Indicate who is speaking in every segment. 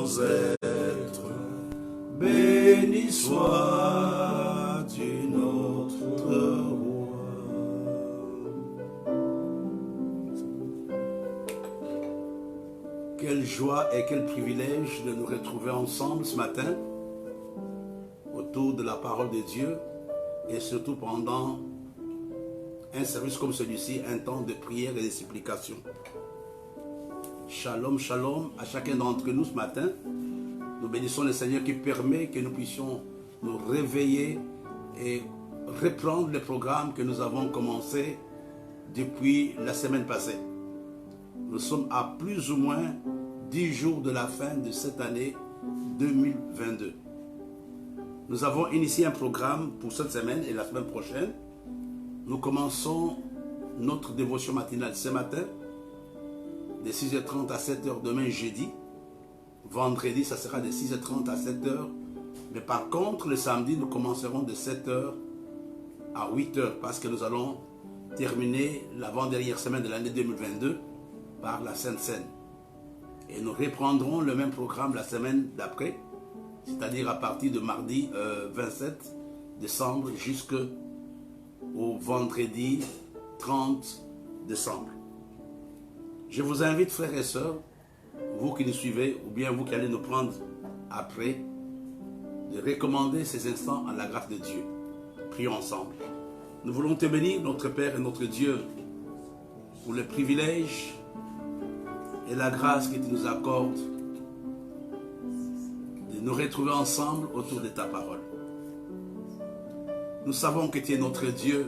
Speaker 1: nos êtres. Béni sois-tu notre roi. Quelle joie et quel privilège de nous retrouver ensemble ce matin autour de la parole de Dieu et surtout pendant un service comme celui-ci, un temps de prière et de supplication. Shalom, shalom à chacun d'entre nous ce matin. Nous bénissons le Seigneur qui permet que nous puissions nous réveiller et reprendre le programme que nous avons commencé depuis la semaine passée. Nous sommes à plus ou moins 10 jours de la fin de cette année 2022. Nous avons initié un programme pour cette semaine et la semaine prochaine. Nous commençons notre dévotion matinale ce matin, de 6h30 à 7h demain jeudi. Vendredi, ça sera de 6h30 à 7h. Mais par contre, le samedi, nous commencerons de 7h à 8h parce que nous allons terminer l'avant-dernière semaine de l'année 2022 par la Sainte Seine. Et nous reprendrons le même programme la semaine d'après, c'est-à-dire à partir de mardi 27 décembre jusqu'au vendredi 30 décembre. Je vous invite, frères et sœurs, vous qui nous suivez, ou bien vous qui allez nous prendre après, de recommander ces instants à la grâce de Dieu. Prions ensemble. Nous voulons te bénir, notre Père et notre Dieu, pour le privilège et la grâce que tu nous accordes de nous retrouver ensemble autour de ta parole. Nous savons que tu es notre Dieu.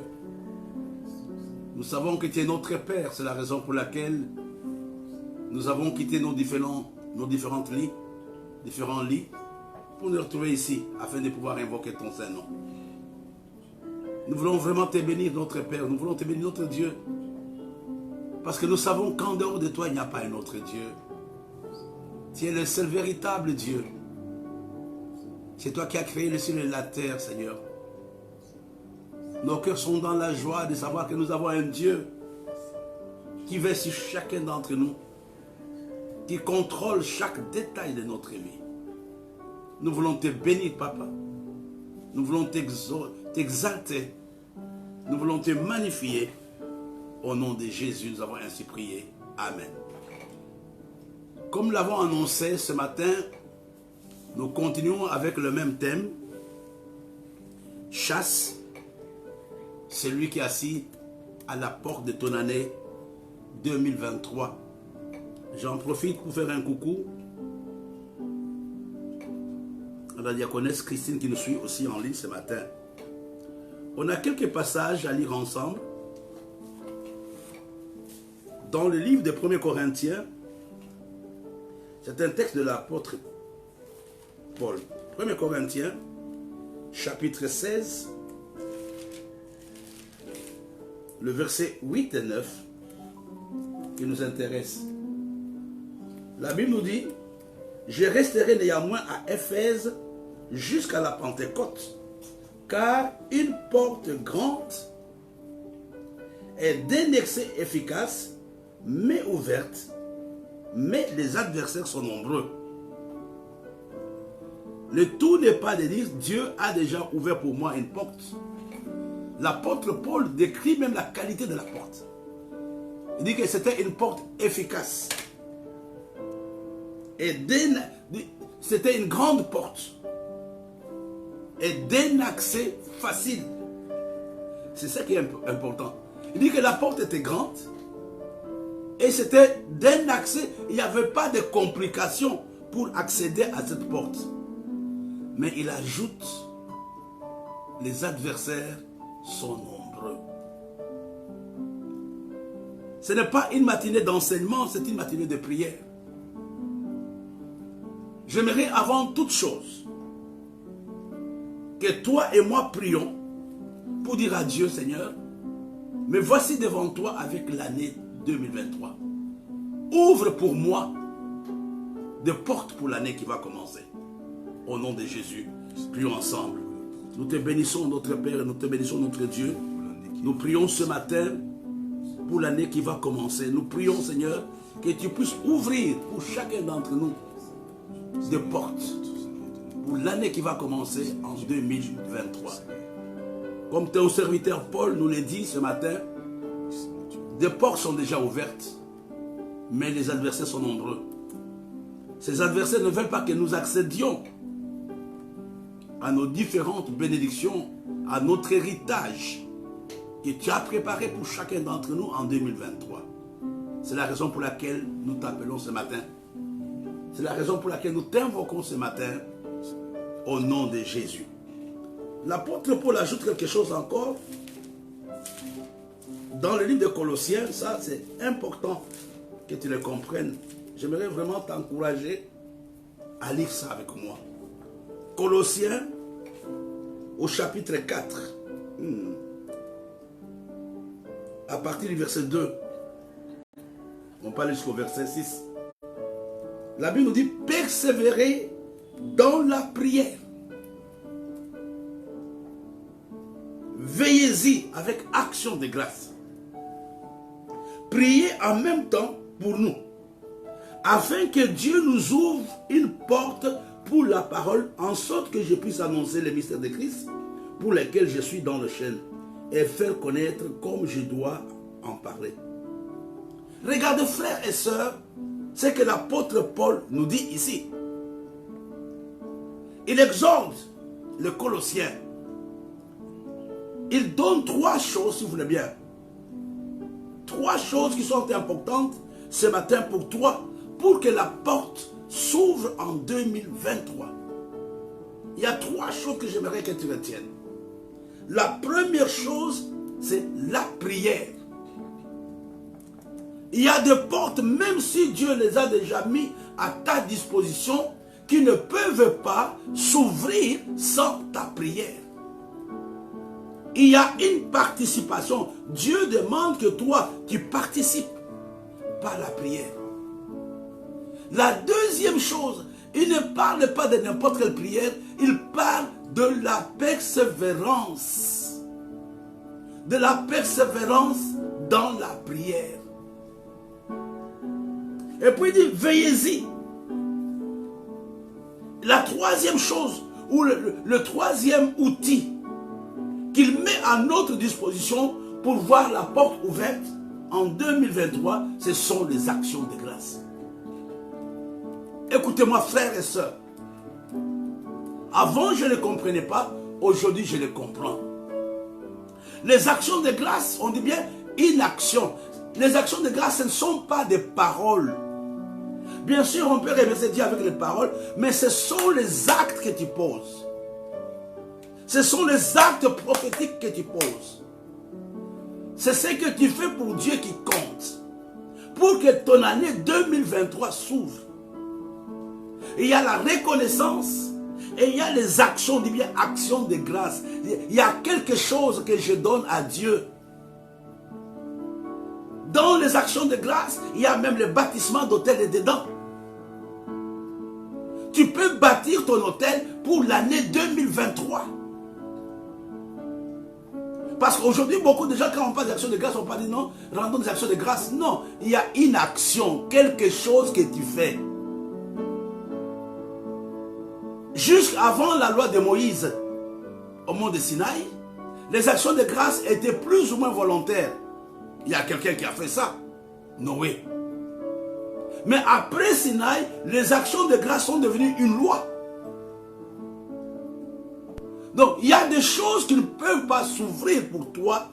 Speaker 1: Nous savons que tu es notre Père. C'est la raison pour laquelle nous avons quitté nos différents lits, pour nous retrouver ici, afin de pouvoir invoquer ton Saint-Nom. Nous voulons vraiment te bénir, notre Père. Nous voulons te bénir, notre Dieu. Parce que nous savons qu'en dehors de toi, il n'y a pas un autre Dieu. Tu es le seul véritable Dieu. C'est toi qui as créé le ciel et la terre, Seigneur. Nos cœurs sont dans la joie de savoir que nous avons un Dieu qui veille sur chacun d'entre nous, qui contrôle chaque détail de notre vie. Nous voulons te bénir, Papa. Nous voulons t'exalter. Nous voulons te magnifier. Au nom de Jésus, nous avons ainsi prié. Amen. Comme nous l'avons annoncé ce matin, nous continuons avec le même thème. Chasse, celui qui est assis à la porte de ton année 2023. J'en profite pour faire un coucou à la diaconesse Christine qui nous suit aussi en ligne ce matin. On a quelques passages à lire ensemble. Dans le livre de 1 Corinthiens, c'est un texte de l'apôtre Paul. 1 Corinthiens, chapitre 16, le verset 8 et 9, qui nous intéresse. La Bible nous dit, « Je resterai néanmoins à Éphèse jusqu'à la Pentecôte, car une porte grande est d'un accès efficace, mais ouverte, mais les adversaires sont nombreux. » Le tout n'est pas de dire, Dieu a déjà ouvert pour moi une porte. L'apôtre Paul décrit même la qualité de la porte. Il dit que c'était une porte efficace. Et c'était une grande porte. Et d'un accès facile. C'est ça qui est important. Il dit que la porte était grande. Et c'était d'un accès. Il n'y avait pas de complications pour accéder à cette porte. Mais il ajoute, les adversaires sont nombreux. Ce n'est pas une matinée d'enseignement, c'est une matinée de prière. J'aimerais avant toute chose que toi et moi prions pour dire à Dieu, Seigneur, me voici devant toi avec l'année 2023. Ouvre pour moi des portes pour l'année qui va commencer. Au nom de Jésus, prions ensemble. Nous te bénissons, notre Père, et nous te bénissons, notre Dieu. Nous prions ce matin pour l'année qui va commencer. Nous prions, Seigneur, que tu puisses ouvrir pour chacun d'entre nous de portes pour l'année qui va commencer en 2023. Comme ton serviteur Paul nous l'a dit ce matin, des portes sont déjà ouvertes, mais les adversaires sont nombreux. Ces adversaires ne veulent pas que nous accédions à nos différentes bénédictions, à notre héritage que tu as préparé pour chacun d'entre nous en 2023. C'est la raison pour laquelle nous t'appelons ce matin. C'est la raison pour laquelle nous t'invoquons ce matin au nom de Jésus. L'apôtre Paul ajoute quelque chose encore. Dans le livre de Colossiens, ça c'est important que tu le comprennes. J'aimerais vraiment t'encourager à lire ça avec moi. Colossiens au chapitre 4. À partir du verset 2. On parle jusqu'au verset 6. La Bible nous dit persévérer dans la prière. Veillez-y avec action de grâce. Priez en même temps pour nous, afin que Dieu nous ouvre une porte pour la parole, en sorte que je puisse annoncer les mystères de Christ, pour lesquels je suis dans le chêne, et faire connaître comme je dois en parler. Regardez, frères et sœurs, ce que l'apôtre Paul nous dit ici. Il exhorte les Colossiens. Il donne 3 choses, si vous voulez bien. 3 choses qui sont importantes ce matin pour toi, pour que la porte s'ouvre en 2023. Il y a 3 choses que j'aimerais que tu retiennes. La première chose, c'est la prière. Il y a des portes, même si Dieu les a déjà mis à ta disposition, qui ne peuvent pas s'ouvrir sans ta prière. Il y a une participation. Dieu demande que toi, tu participes par la prière. La deuxième chose, il ne parle pas de n'importe quelle prière, il parle de la persévérance. De la persévérance dans la prière. Et puis il dit, veillez-y. La troisième chose, ou le troisième outil qu'il met à notre disposition pour voir la porte ouverte en 2023, ce sont les actions de grâce. Écoutez-moi, frères et sœurs. Avant, je ne comprenais pas. Aujourd'hui, je les comprends. Les actions de grâce, on dit bien une action. Les actions de grâce, ce ne sont pas des paroles. Bien sûr, on peut remercier Dieu avec les paroles, mais ce sont les actes que tu poses. Ce sont les actes prophétiques que tu poses. C'est ce que tu fais pour Dieu qui compte. Pour que ton année 2023 s'ouvre. Il y a la reconnaissance et il y a les actions, dit bien actions de grâce. Il y a quelque chose que je donne à Dieu. Dans les actions de grâce, il y a même le bâtissement d'hôtel dedans. Tu peux bâtir ton hôtel pour l'année 2023. Parce qu'aujourd'hui, beaucoup de gens, quand on parle d'actions de grâce, on parle de non, rendons des actions de grâce. Non, il y a une action, quelque chose que tu fais. Jusqu'avant la loi de Moïse, au mont de Sinaï, les actions de grâce étaient plus ou moins volontaires. Il y a quelqu'un qui a fait ça, Noé. Mais après Sinaï, les actions de grâce sont devenues une loi. Donc, il y a des choses qui ne peuvent pas s'ouvrir pour toi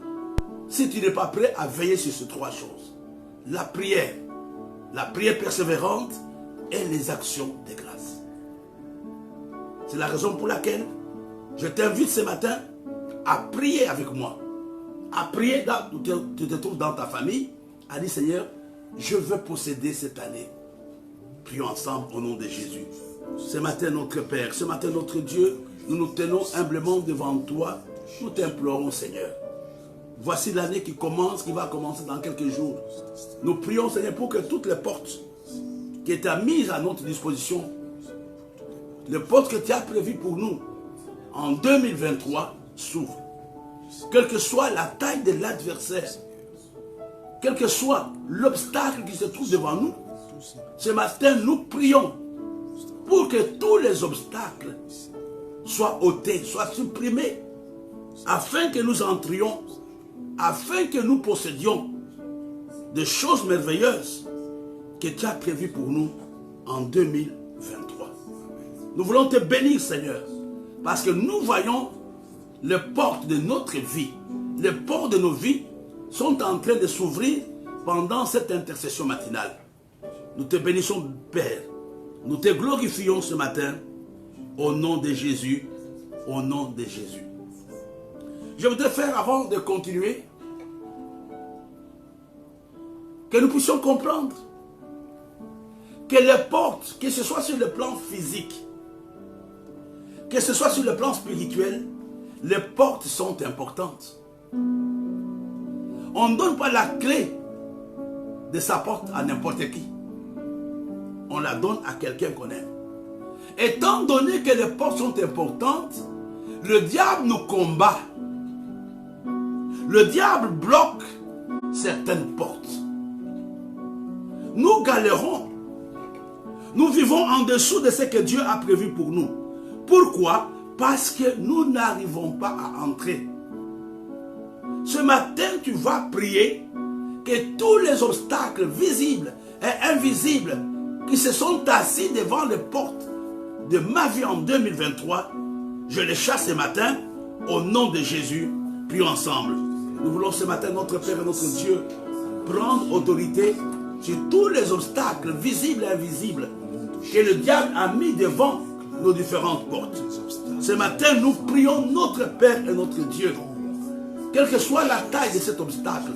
Speaker 1: si tu n'es pas prêt à veiller sur ces 3 choses. La prière persévérante et les actions de grâce. C'est la raison pour laquelle je t'invite ce matin à prier avec moi. À prier, tu te trouves dans ta famille, à dire Seigneur, je veux posséder cette année. Prions ensemble au nom de Jésus. Ce matin, notre Père, ce matin, notre Dieu, nous nous tenons humblement devant toi. Nous t'implorons, Seigneur. Voici l'année qui va commencer dans quelques jours. Nous prions, Seigneur, pour que toutes les portes qui étaient mises à notre disposition, les portes que tu as prévues pour nous en 2023 s'ouvrent. Quelle que soit la taille de l'adversaire, quel que soit l'obstacle qui se trouve devant nous, ce matin, nous prions pour que tous les obstacles soient ôtés, soient supprimés, afin que nous entrions, afin que nous possédions des choses merveilleuses que tu as prévues pour nous en 2023. Nous voulons te bénir, Seigneur, parce que nous voyons les portes de notre vie, les portes de nos vies sont en train de s'ouvrir pendant cette intercession matinale. Nous te bénissons, Père. Nous te glorifions ce matin au nom de Jésus, au nom de Jésus. Je voudrais faire, avant de continuer, que nous puissions comprendre que les portes, que ce soit sur le plan physique, que ce soit sur le plan spirituel, les portes sont importantes. On ne donne pas la clé de sa porte à n'importe qui. On la donne à quelqu'un qu'on aime. Étant donné que les portes sont importantes, le diable nous combat. Le diable bloque certaines portes. Nous galérons. Nous vivons en dessous de ce que Dieu a prévu pour nous. Pourquoi? Parce que nous n'arrivons pas à entrer. Ce matin, tu vas prier que tous les obstacles visibles et invisibles qui se sont assis devant les portes de ma vie en 2023, je les chasse ce matin au nom de Jésus. Prions ensemble. Nous voulons ce matin, notre Père et notre Dieu, prendre autorité sur tous les obstacles visibles et invisibles que le diable a mis devant nos différentes portes. Ce matin, nous prions notre Père et notre Dieu. Quelle que soit la taille de cet obstacle,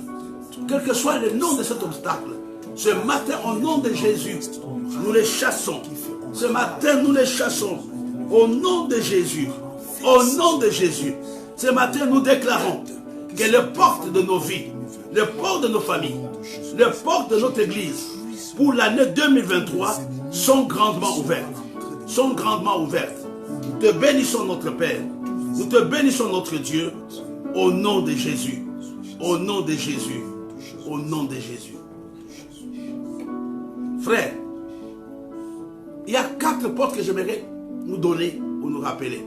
Speaker 1: quel que soit le nom de cet obstacle, ce matin, au nom de Jésus, nous les chassons. Ce matin, nous les chassons. Au nom de Jésus. Au nom de Jésus. Ce matin, nous déclarons que les portes de nos vies, les portes de nos familles, les portes de notre église, pour l'année 2023, sont grandement ouvertes. Sont grandement ouvertes. Nous te bénissons, notre Père. Nous te bénissons, notre Dieu. Au nom de Jésus. Au nom de Jésus. Au nom de Jésus. Frère, il y a 4 portes que j'aimerais nous donner ou nous rappeler.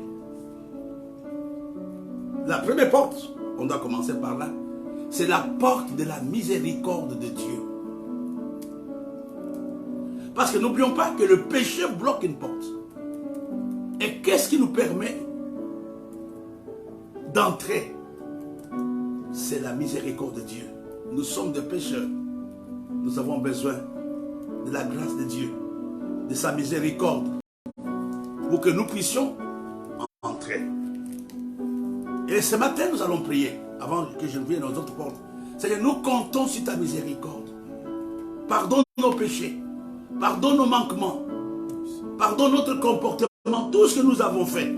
Speaker 1: La première porte, on doit commencer par là, c'est la porte de la miséricorde de Dieu. Parce que n'oublions pas que le péché bloque une porte. Et qu'est-ce qui nous permet d'entrer? C'est la miséricorde de Dieu. Nous sommes des pécheurs. Nous avons besoin de la grâce de Dieu, de sa miséricorde, pour que nous puissions entrer. Et ce matin, nous allons prier, avant que je ne vienne aux autres portes. C'est que nous comptons sur ta miséricorde. Pardonne nos péchés, pardonne nos manquements, pardonne notre comportement, tout ce que nous avons fait.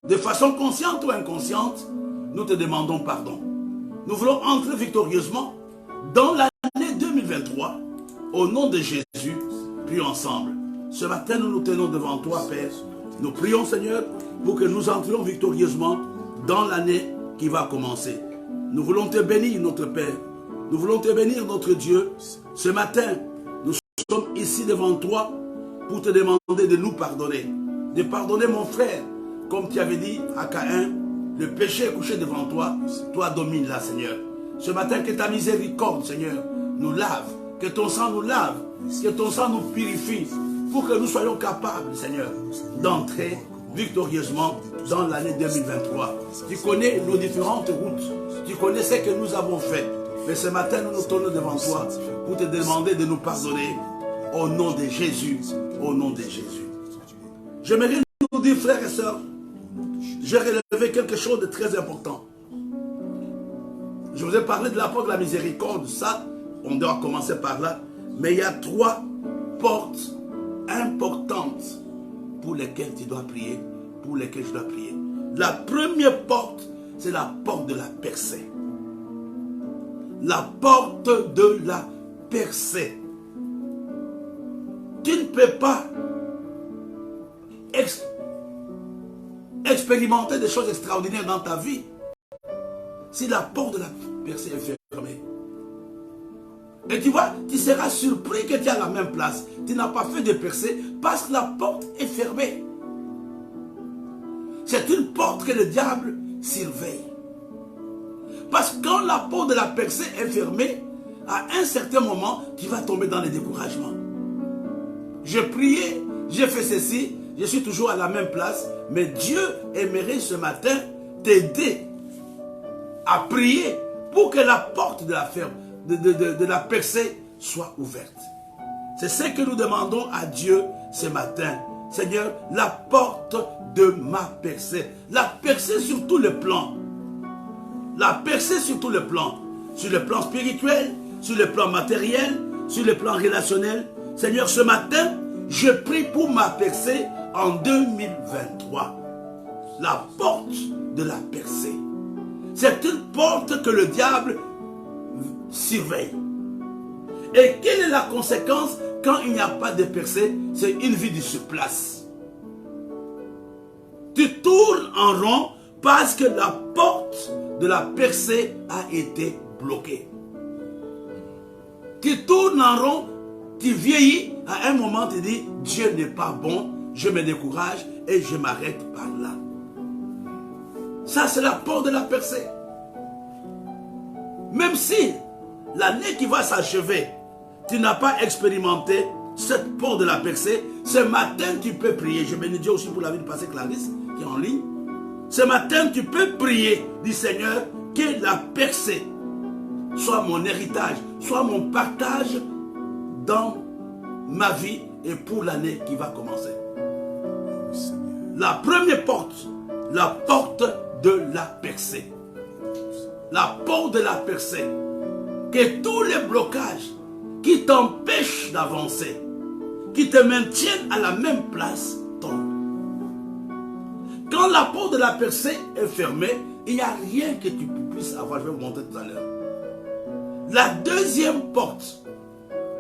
Speaker 1: De façon consciente ou inconsciente, nous te demandons pardon. Nous voulons entrer victorieusement dans l'année 2023. Au nom de Jésus, prions ensemble. Ce matin, nous nous tenons devant toi, Père. Nous prions, Seigneur, pour que nous entrions victorieusement dans l'année qui va commencer. Nous voulons te bénir, notre Père. Nous voulons te bénir, notre Dieu. Ce matin, nous sommes ici devant toi pour te demander de nous pardonner. De pardonner mon frère. Comme tu avais dit à Caïn, le péché est couché devant toi. Toi domine là, Seigneur. Ce matin, que ta miséricorde, Seigneur, nous lave. Que ton sang nous lave, que ton sang nous purifie, pour que nous soyons capables, Seigneur, d'entrer victorieusement dans l'année 2023. Tu connais nos différentes routes, tu connais ce que nous avons fait. Mais ce matin, nous nous tournons devant toi pour te demander de nous pardonner au nom de Jésus, au nom de Jésus. J'aimerais nous dire, frères et sœurs, j'ai relevé quelque chose de très important. Je vous ai parlé de la porte de la miséricorde, ça, on doit commencer par là. Mais il y a 3 portes importantes pour lesquelles tu dois prier, pour lesquelles je dois prier. La première porte, c'est la porte de la percée. La porte de la percée. Tu ne peux pas expérimenter des choses extraordinaires dans ta vie si la porte de la percée est fermée. Et tu vois, tu seras surpris que tu es à la même place. Tu n'as pas fait de percée parce que la porte est fermée. C'est une porte que le diable surveille. Parce que quand la porte de la percée est fermée, à un certain moment, tu vas tomber dans le découragement. Je priais, j'ai fait ceci, je suis toujours à la même place, mais Dieu aimerait ce matin t'aider à prier pour que la porte de la percée soit ouverte. C'est ce que nous demandons à Dieu ce matin. Seigneur, la porte de ma percée. La percée sur tous les plans. La percée sur tous les plans. Sur le plan spirituel, sur le plan matériel, sur le plan relationnel. Seigneur, ce matin, je prie pour ma percée en 2023. La porte de la percée. C'est une porte que le diable surveille. Et quelle est la conséquence quand il n'y a pas de percée? C'est une vie de surplace. Tu tournes en rond parce que la porte de la percée a été bloquée. Tu tournes en rond, tu vieillis, à un moment tu dis, Dieu n'est pas bon, je me décourage et je m'arrête par là. Ça, c'est la porte de la percée. Même si l'année qui va s'achever, tu n'as pas expérimenté cette porte de la percée, ce matin tu peux prier. Je bénis Dieu aussi pour la vie de Pasteur Clarisse qui est en ligne. Ce matin tu peux prier, dit Seigneur, que la percée soit mon héritage, soit mon partage dans ma vie et pour l'année qui va commencer. La première porte, la porte de la percée. La porte de la percée. Que tous les blocages qui t'empêchent d'avancer, qui te maintiennent à la même place, tombent. Quand la porte de la percée est fermée, il n'y a rien que tu puisses avoir. Je vais vous montrer tout à l'heure. La deuxième porte,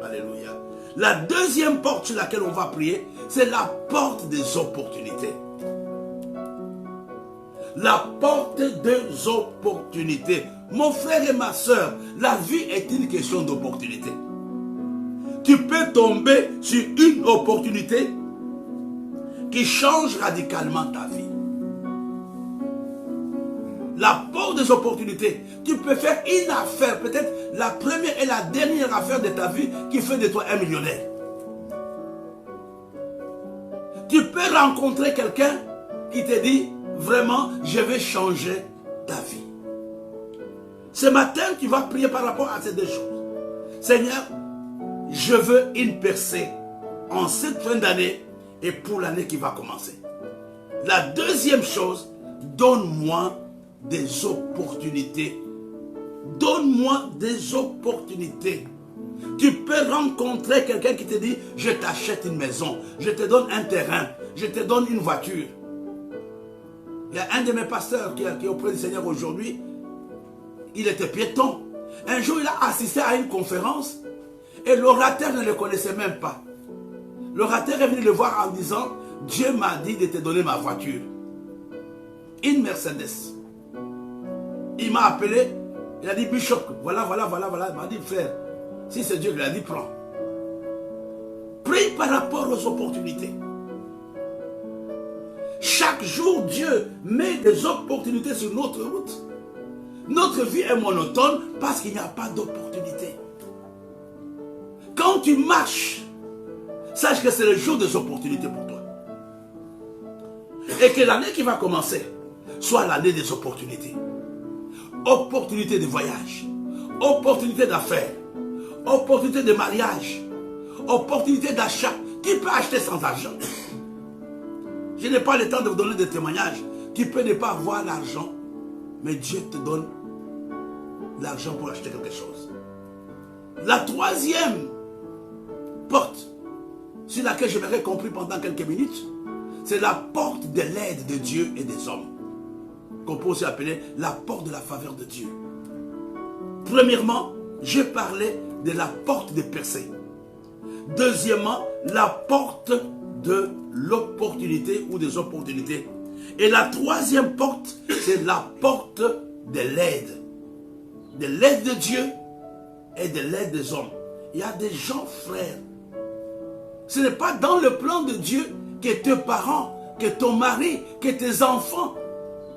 Speaker 1: alléluia, la deuxième porte sur laquelle on va prier, c'est la porte des opportunités. La porte des opportunités. Mon frère et ma soeur, la vie est une question d'opportunité. Tu peux tomber sur une opportunité qui change radicalement ta vie. La porte des opportunités. Tu peux faire une affaire, peut-être la première et la dernière affaire de ta vie qui fait de toi un millionnaire. Tu peux rencontrer quelqu'un qui te dit, vraiment, je vais changer ta vie. Ce matin, tu vas prier par rapport à ces deux choses. Seigneur, je veux une percée en cette fin d'année et pour l'année qui va commencer. La deuxième chose, donne-moi des opportunités. Donne-moi des opportunités. Tu peux rencontrer quelqu'un qui te dit, je t'achète une maison, je te donne un terrain, je te donne une voiture. Il y a un de mes pasteurs qui est auprès du Seigneur aujourd'hui. Il était piéton. Un jour, il a assisté à une conférence et l'orateur ne le connaissait même pas. L'orateur est venu le voir en disant, Dieu m'a dit de te donner ma voiture. Une Mercedes. Il m'a appelé, il a dit, Bishop, voilà. Il m'a dit, frère, si c'est Dieu qui l'a dit, prends. Prie par rapport aux opportunités. Chaque jour, Dieu met des opportunités sur notre route. Notre vie est monotone parce qu'il n'y a pas d'opportunité. Quand tu marches, sache que c'est le jour des opportunités pour toi. Et que l'année qui va commencer soit l'année des opportunités. Opportunité de voyage, opportunité d'affaires, opportunité de mariage, opportunité d'achat. Tu peux acheter sans argent. Je n'ai pas le temps de vous donner des témoignages. Tu peux ne pas avoir l'argent, mais Dieu te donne l'argent pour acheter quelque chose. La troisième porte sur laquelle je m'aurais compris pendant quelques minutes, c'est la porte de l'aide de Dieu et des hommes, qu'on peut aussi appeler la porte de la faveur de Dieu. Premièrement, je parlais de la porte de percée. Deuxièmement, la porte de l'opportunité ou des opportunités. Et la troisième porte, c'est la porte de l'aide. De l'aide de Dieu et de l'aide des hommes. il y a des gens, frères. Ce n'est pas dans le plan de Dieu que tes parents, que ton mari, que tes enfants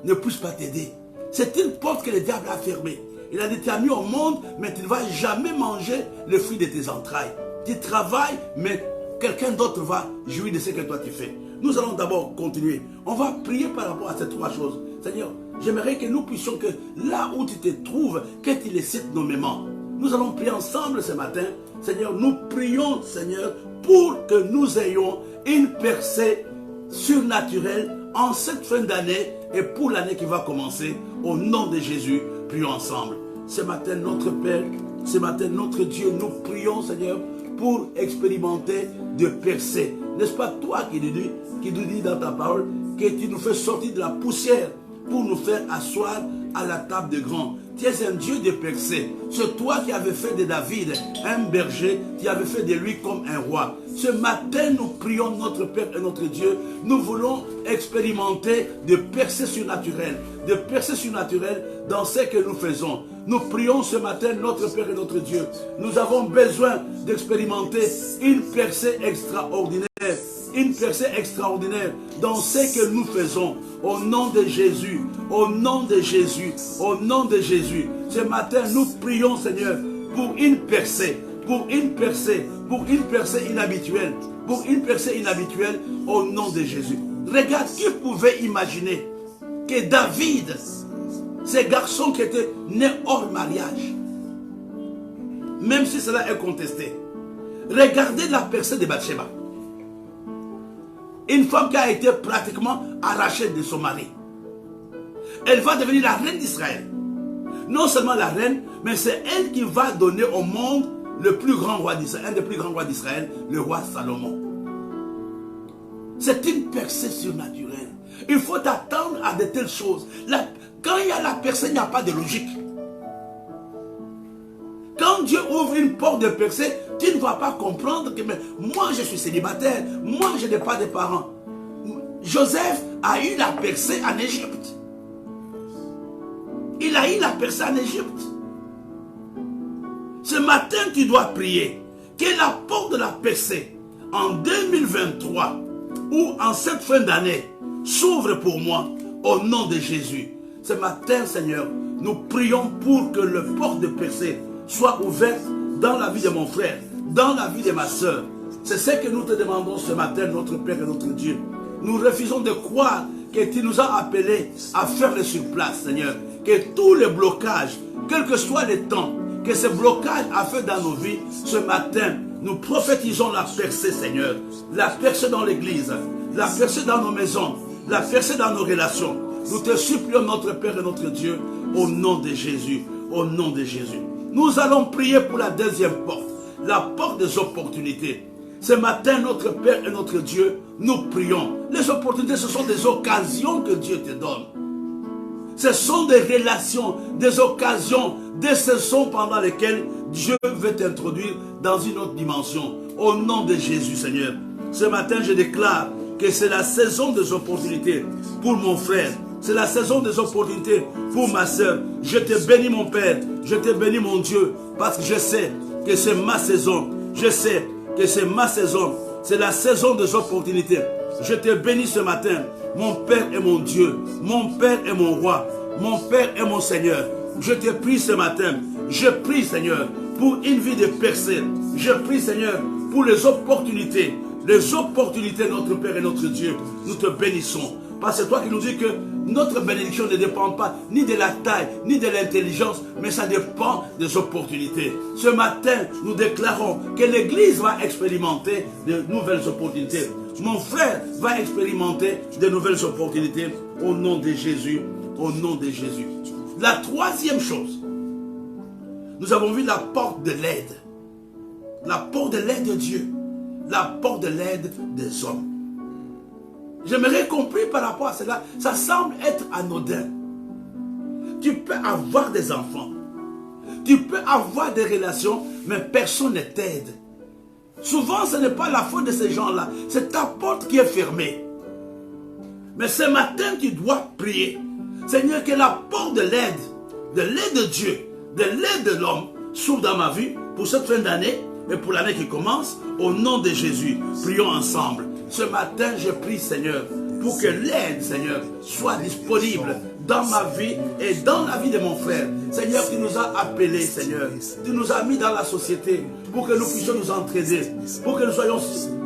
Speaker 1: ne puissent pas t'aider. C'est une porte que le diable a fermée. Il a dit, tu as mis au monde, mais tu ne vas jamais manger le fruit de tes entrailles. Tu travailles, mais quelqu'un d'autre va jouir de ce que toi tu fais. Nous allons d'abord continuer. On va prier par rapport à ces trois choses. Seigneur, j'aimerais que nous puissions, que là où tu te trouves, que tu les cites nommément. Nous allons prier ensemble ce matin. Seigneur, nous prions, Seigneur, pour que nous ayons une percée surnaturelle en cette fin d'année et pour l'année qui va commencer. Au nom de Jésus, prions ensemble. Ce matin, notre Père, ce matin, notre Dieu, nous prions, Seigneur, pour expérimenter de percées. N'est-ce pas toi qui nous dis dans ta parole que tu nous fais sortir de la poussière pour nous faire asseoir à la table de grands. Tu es un Dieu de percées. C'est toi qui avais fait de David un berger, qui avais fait de lui comme un roi. Ce matin, nous prions notre Père et notre Dieu. Nous voulons expérimenter de percées surnaturelles, dans ce que nous faisons. Nous prions ce matin notre Père et notre Dieu. Nous avons besoin d'expérimenter une percée extraordinaire. Une percée extraordinaire dans ce que nous faisons. Au nom de Jésus, au nom de Jésus, au nom de Jésus. Ce matin, nous prions, Seigneur, pour une percée inhabituelle, au nom de Jésus. Regarde, qui pouvait imaginer que David, ce garçon qui était né hors mariage, même si cela est contesté, regardez la percée de Bathsheba. Une femme qui a été pratiquement arrachée de son mari. Elle va devenir la reine d'Israël. Non seulement la reine, mais c'est elle qui va donner au monde le plus grand roi d'Israël, un des plus grands rois d'Israël, le roi Salomon. C'est une percée surnaturelle. Il faut attendre à de telles choses. Quand il y a la percée, il n'y a pas de logique. Quand Dieu ouvre une porte de percée, tu ne vas pas comprendre que moi je suis célibataire, moi je n'ai pas de parents. Joseph a eu la percée en Égypte. Il a eu la percée en Égypte. Ce matin, tu dois prier que la porte de la percée en 2023 ou en cette fin d'année s'ouvre pour moi au nom de Jésus. Ce matin, Seigneur, nous prions pour que le porte de percée soit ouverte dans la vie de mon frère, dans la vie de ma soeur. C'est ce que nous te demandons ce matin, notre Père et notre Dieu. Nous refusons de croire que tu nous as appelés à faire le surplace, Seigneur. Que tous les blocages, quel que soit le temps, que ce blocage a fait dans nos vies, ce matin, nous prophétisons la percée, Seigneur. La percée dans l'église, la percée dans nos maisons, la percée dans nos relations. Nous te supplions, notre Père et notre Dieu, au nom de Jésus, au nom de Jésus. Nous allons prier pour la deuxième porte, la porte des opportunités. Ce matin, notre Père et notre Dieu, nous prions. Les opportunités, ce sont des occasions que Dieu te donne. Ce sont des relations, des occasions, des saisons pendant lesquelles Dieu veut t'introduire dans une autre dimension. Au nom de Jésus, Seigneur. Ce matin, je déclare que c'est la saison des opportunités pour mon frère. C'est la saison des opportunités pour ma soeur. Je te bénis, mon Père. Je te bénis, mon Dieu. Parce que je sais que c'est ma saison. Je sais que c'est ma saison. C'est la saison des opportunités. Je te bénis ce matin. Mon Père et mon Dieu. Mon Père et mon Roi. Mon Père et mon Seigneur. Je te prie ce matin. Je prie, Seigneur, pour une vie de percée. Je prie, Seigneur, pour les opportunités. Les opportunités, notre Père et notre Dieu. Nous te bénissons. Parce que c'est toi qui nous dis que notre bénédiction ne dépend pas ni de la taille, ni de l'intelligence, mais ça dépend des opportunités. Ce matin, nous déclarons que l'Église va expérimenter de nouvelles opportunités. Mon frère va expérimenter de nouvelles opportunités au nom de Jésus. Au nom de Jésus. La troisième chose, nous avons vu la porte de l'aide. La porte de l'aide de Dieu. La porte de l'aide des hommes. J'aimerais comprendre par rapport à cela, ça semble être anodin. Tu peux avoir des enfants, tu peux avoir des relations, mais personne ne t'aide. Souvent, ce n'est pas la faute de ces gens-là, c'est ta porte qui est fermée. Mais ce matin, tu dois prier. Seigneur, que la porte de l'aide de Dieu, de l'aide de l'homme, s'ouvre dans ma vie pour cette fin d'année, et pour l'année qui commence, au nom de Jésus, prions ensemble. Ce matin, je prie, Seigneur, pour que l'aide, Seigneur, soit disponible dans ma vie et dans la vie de mon frère. Seigneur, tu nous as appelés, Seigneur. Tu nous as mis dans la société pour que nous puissions nous entraider, pour que nous soyons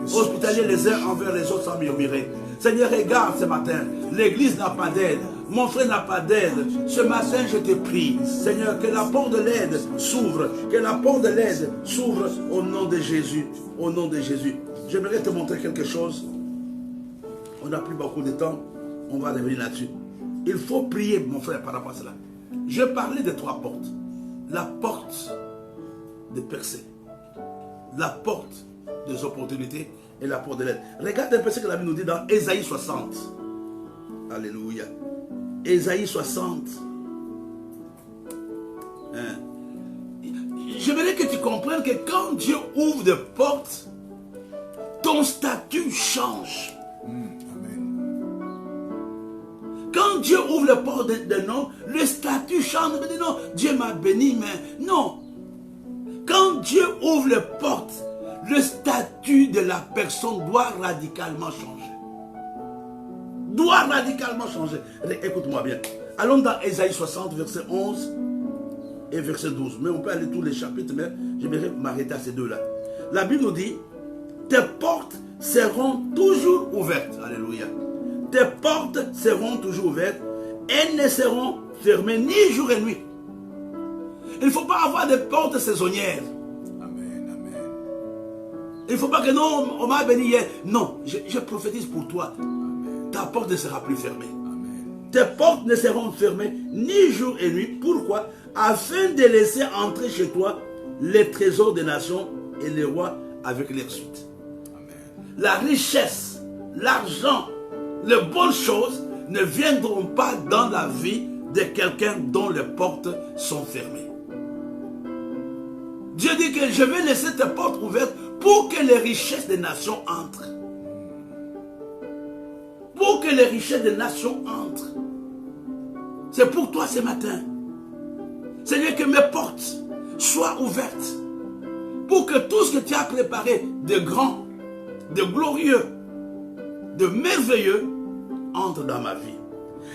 Speaker 1: hospitaliers les uns envers les autres sans murmurer. Seigneur, regarde ce matin, l'église n'a pas d'aide, mon frère n'a pas d'aide. Ce matin, je te prie, Seigneur, que la porte de l'aide s'ouvre, que la porte de l'aide s'ouvre au nom de Jésus, au nom de Jésus. J'aimerais te montrer quelque chose. On n'a plus beaucoup de temps, on va revenir là-dessus. Il faut prier, mon frère, par rapport à cela. Je parlais de 3 portes. La porte de percée, la porte des opportunités et la porte de l'aide. Regarde un peu ce que la Bible nous dit dans Ésaïe 60. Alléluia. Ésaïe 60. J'aimerais que tu comprennes que quand Dieu ouvre des portes, ton statut change. Quand Dieu ouvre les portes d'un homme, le statut change. Mais non, Dieu m'a béni, mais non. Quand Dieu ouvre les portes, le statut de la personne doit radicalement changer. Doit radicalement changer. Écoute-moi bien. Allons dans Ésaïe 60, verset 11 et verset 12. Mais on peut aller tous les chapitres, mais j'aimerais m'arrêter à ces deux-là. La Bible nous dit, tes portes seront toujours ouvertes. Alléluia. Tes portes seront toujours ouvertes. Elles ne seront fermées ni jour et nuit. Il ne faut pas avoir des portes saisonnières.
Speaker 2: Amen, amen.
Speaker 1: Il ne faut pas que non, on m'a béni hier. Non, je prophétise pour toi.
Speaker 2: Amen.
Speaker 1: Ta porte ne sera plus fermée.
Speaker 2: Amen.
Speaker 1: Tes portes ne seront fermées ni jour et nuit. Pourquoi? Afin de laisser entrer chez toi les trésors des nations et les rois avec leur suite.
Speaker 2: Amen.
Speaker 1: La richesse, l'argent, les bonnes choses ne viendront pas dans la vie de quelqu'un dont les portes sont fermées. Dieu dit que je vais laisser tes portes ouvertes pour que les richesses des nations entrent. Pour que les richesses des nations entrent. C'est pour toi ce matin. Seigneur, que mes portes soient ouvertes. Pour que tout ce que tu as préparé de grand, de glorieux, de merveilleux, entre dans ma vie.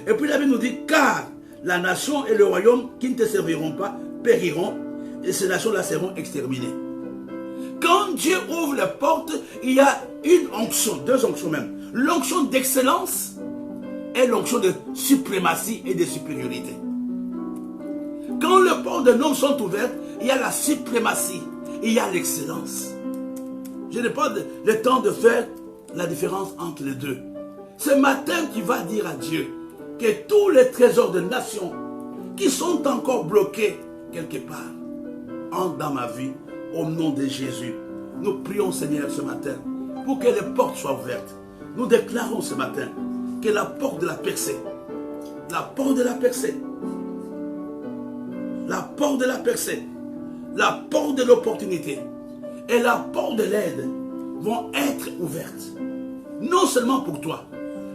Speaker 1: Et puis la Bible nous dit, car la nation et le royaume qui ne te serviront pas périront, et ces nations-là seront exterminées. Quand Dieu ouvre les portes, il y a une onction, 2 onctions même. L'onction d'excellence et l'onction de suprématie et de supériorité. Quand les portes d'un homme sont ouvertes, il y a la suprématie, il y a l'excellence. Je n'ai pas le temps de faire la différence entre les deux. Ce matin, tu vas dire à Dieu que tous les trésors de nations qui sont encore bloqués quelque part entrent dans ma vie au nom de Jésus. Nous prions, Seigneur, ce matin pour que les portes soient ouvertes. Nous déclarons ce matin que la porte de la percée, la porte de la percée, la porte de la percée, la porte de l'opportunité et la porte de l'aide vont être ouvertes. Non seulement pour toi,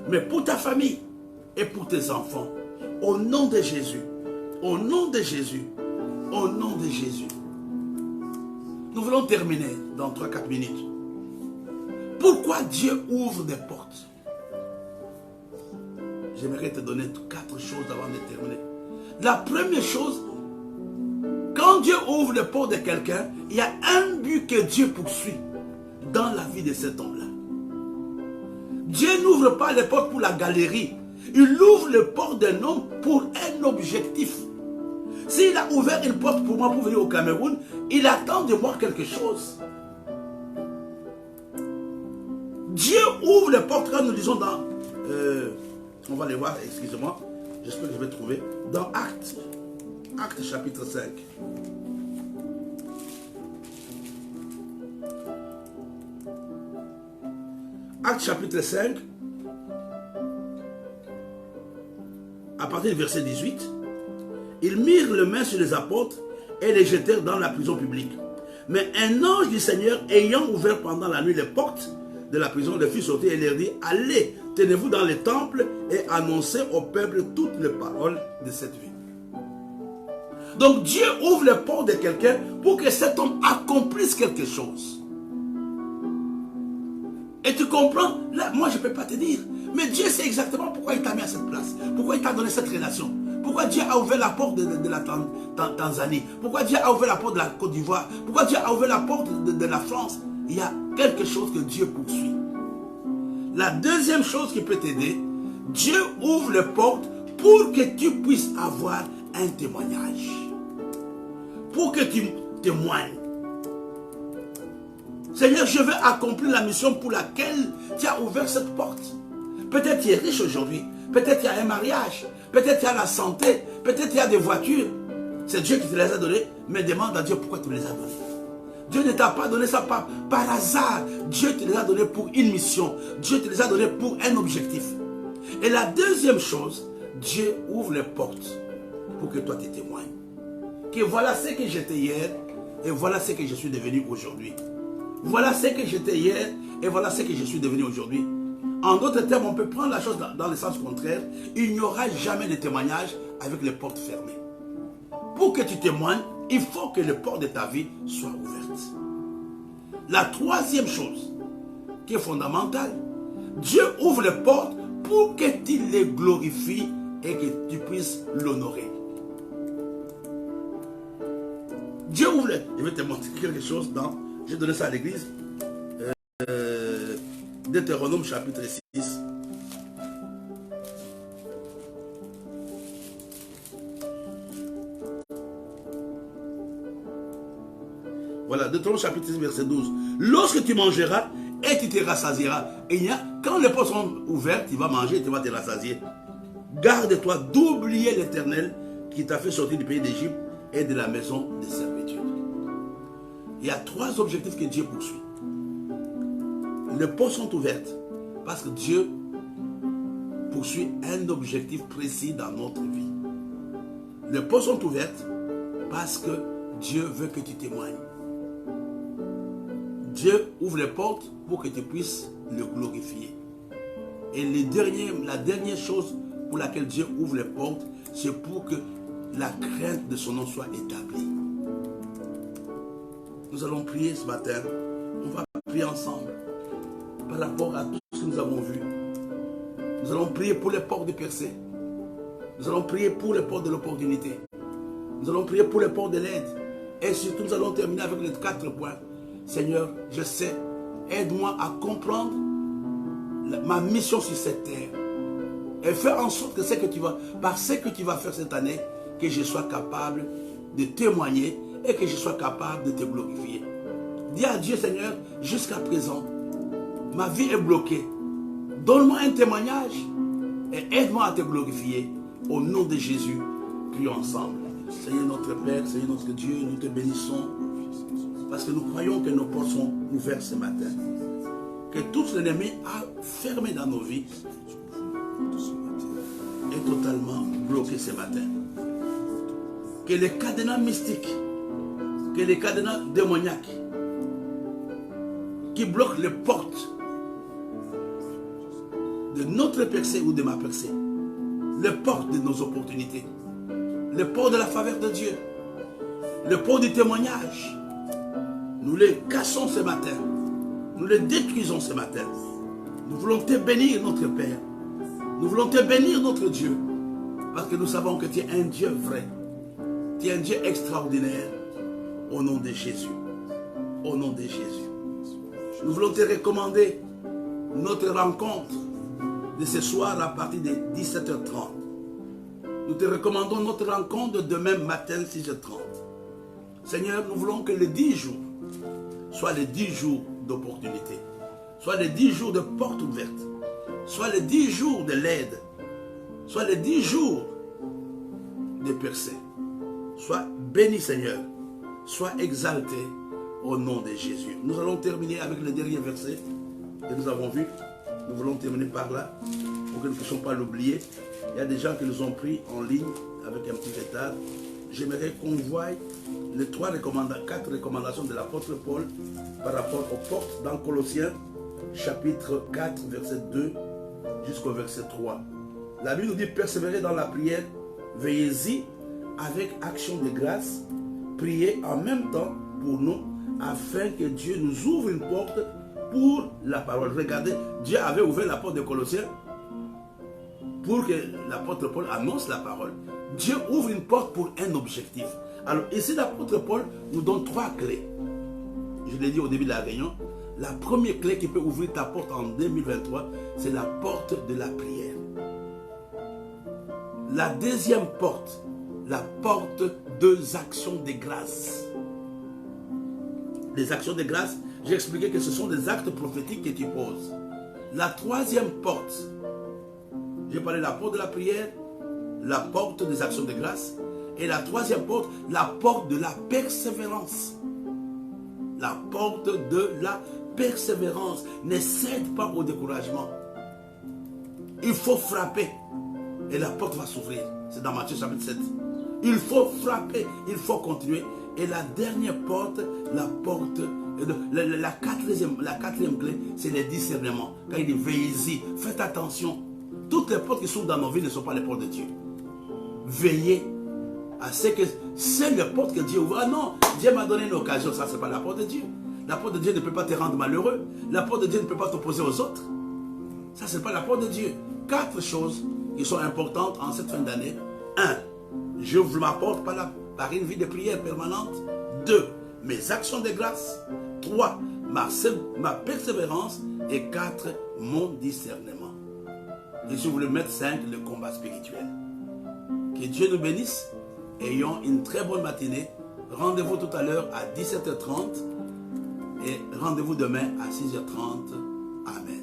Speaker 1: mais pour ta famille et pour tes enfants. Au nom de Jésus. Au nom de Jésus. Au nom de Jésus. Nous voulons terminer dans 3-4 minutes. Pourquoi Dieu ouvre des portes? J'aimerais te donner 4 choses avant de terminer. La première chose, quand Dieu ouvre les portes de quelqu'un, il y a un but que Dieu poursuit dans la vie de cet homme-là. Dieu n'ouvre pas les portes pour la galerie. Il ouvre les portes d'un homme pour un objectif. S'il a ouvert une porte pour moi pour venir au Cameroun, il attend de moi quelque chose. Dieu ouvre les portes quand nous lisons dans... on va les voir, excusez-moi. J'espère que je vais trouver. Dans Actes. Actes chapitre 5. Actes chapitre 5, à partir du verset 18, ils mirent les mains sur les apôtres et les jetèrent dans la prison publique. Mais un ange du Seigneur, ayant ouvert pendant la nuit les portes de la prison, les fit sortir et leur dit, allez, tenez-vous dans les temples et annoncez au peuple toutes les paroles de cette vie. Donc Dieu ouvre les portes de quelqu'un pour que cet homme accomplisse quelque chose. Et tu comprends? Là, moi je ne peux pas te dire. Mais Dieu sait exactement pourquoi il t'a mis à cette place. Pourquoi il t'a donné cette relation. Pourquoi Dieu a ouvert la porte de la Tanzanie. Pourquoi Dieu a ouvert la porte de la Côte d'Ivoire. Pourquoi Dieu a ouvert la porte de la France. Il y a quelque chose que Dieu poursuit. La deuxième chose qui peut t'aider, Dieu ouvre les portes pour que tu puisses avoir un témoignage. Pour que tu témoignes. Seigneur, je veux accomplir la mission pour laquelle tu as ouvert cette porte. Peut-être tu es riche aujourd'hui. Peut-être il y a un mariage. Peut-être il y a la santé. Peut-être il y a des voitures. C'est Dieu qui te les a données. Mais demande à Dieu pourquoi tu me les as données. Dieu ne t'a pas donné ça par hasard. Dieu te les a donnés pour une mission. Dieu te les a donnés pour un objectif. Et la deuxième chose, Dieu ouvre les portes pour que toi tu témoignes. Que voilà ce que j'étais hier et voilà ce que je suis devenu aujourd'hui. Voilà ce que j'étais hier et voilà ce que je suis devenu aujourd'hui. En d'autres termes, on peut prendre la chose dans le sens contraire. Il n'y aura jamais de témoignage avec les portes fermées. Pour que tu témoignes, il faut que les portes de ta vie soient ouvertes. La troisième chose qui est fondamentale, Dieu ouvre les portes pour que tu les glorifies et que tu puisses l'honorer. Dieu ouvre les... Je vais te montrer quelque chose dans... J'ai donné ça à l'église. Deutéronome chapitre 6. Voilà, Deutéronome chapitre 6, verset 12. Lorsque tu mangeras et tu te rassasieras. Et quand les portes sont ouvertes, tu vas manger et tu vas te rassasier. Garde-toi d'oublier l'Éternel qui t'a fait sortir du pays d'Égypte et de la maison de servitude. Il y a trois objectifs que Dieu poursuit. Les portes sont ouvertes parce que Dieu poursuit un objectif précis dans notre vie. Les portes sont ouvertes parce que Dieu veut que tu témoignes. Dieu ouvre les portes pour que tu puisses le glorifier. Et la dernière chose pour laquelle Dieu ouvre les portes, c'est pour que la crainte de son nom soit établie. Nous allons prier ce matin. On va prier ensemble par rapport à tout ce que nous avons vu. Nous allons prier pour les portes de percée. Nous allons prier pour les portes de l'opportunité. Nous allons prier pour les portes de l'aide. Et surtout, nous allons terminer avec les 4 points. Seigneur, je sais, aide-moi à comprendre ma mission sur cette terre. Et fais en sorte que par ce que tu vas faire cette année, que je sois capable de témoigner et que je sois capable de te glorifier. Dis à Dieu, Seigneur, jusqu'à présent, ma vie est bloquée. Donne-moi un témoignage et aide-moi à te glorifier. Au nom de Jésus, prions ensemble. Seigneur notre Père, Seigneur notre Dieu, nous te bénissons parce que nous croyons que nos portes sont ouvertes ce matin. Que tout l'ennemi a fermé dans nos vies est totalement bloqué ce matin. Que les cadenas mystiques, que les cadenas démoniaques qui bloquent les portes de notre percée ou de ma percée, les portes de nos opportunités, les portes de la faveur de Dieu, les portes du témoignage, nous les cassons ce matin, nous les détruisons ce matin. Nous voulons te bénir, notre Père. Nous voulons te bénir, notre Dieu, parce que nous savons que tu es un Dieu vrai. Tu es un Dieu extraordinaire. Au nom de Jésus. Au nom de Jésus. Nous voulons te recommander notre rencontre de ce soir à partir de 17h30. Nous te recommandons notre rencontre de demain matin 6h30. Seigneur, nous voulons que les 10 jours soient les 10 jours d'opportunité, soit les 10 jours de portes ouvertes, soit les 10 jours de l'aide, soit les 10 jours de percée. Sois béni, Seigneur, sois exalté au nom de Jésus. Nous allons terminer avec le dernier verset que nous avons vu. Nous voulons terminer par là pour que nous ne puissions pas l'oublier. Il y a des gens qui nous ont pris en ligne avec un petit retard. J'aimerais qu'on voie les 4 recommandations de l'apôtre Paul par rapport aux portes dans Colossiens chapitre 4 verset 2 jusqu'au verset 3. La Bible nous dit: persévérez dans la prière, veillez-y avec action de grâce, prier en même temps pour nous, afin que Dieu nous ouvre une porte pour la parole. Regardez, Dieu avait ouvert la porte de Colossiens pour que l'apôtre Paul annonce la parole. Dieu ouvre une porte pour un objectif. Alors ici, l'apôtre Paul nous donne 3 clés. Je l'ai dit au début de la réunion, la première clé qui peut ouvrir ta porte en 2023, c'est la porte de la prière. La deuxième porte, la porte des actions de grâce. Les actions de grâce, j'ai expliqué que ce sont des actes prophétiques que tu poses. La troisième porte, j'ai parlé de la porte de la prière, la porte des actions de grâce, et la troisième porte, la porte de la persévérance. La porte de la persévérance. Ne cède pas au découragement. Il faut frapper et la porte va s'ouvrir. C'est dans Matthieu chapitre 7. Il faut frapper, il faut continuer. Et la dernière porte, la porte, la quatrième clé, c'est le discernement. Quand il dit veillez-y, faites attention. Toutes les portes qui s'ouvrent dans nos vies ne sont pas les portes de Dieu. Veillez à ce que c'est les portes que Dieu ouvre. Ah non, Dieu m'a donné une occasion, ça c'est pas la porte de Dieu. La porte de Dieu ne peut pas te rendre malheureux. La porte de Dieu ne peut pas t'opposer aux autres. Ça c'est pas la porte de Dieu. 4 choses qui sont importantes en cette fin d'année. 1. J'ouvre ma porte par une vie de prière permanente. 2. Mes actions de grâce. 3. Ma persévérance. Et 4. Mon discernement. Et si vous voulez mettre 5, le combat spirituel. Que Dieu nous bénisse. Ayons une très bonne matinée. Rendez-vous tout à l'heure à 17h30. Et rendez-vous demain à 6h30. Amen.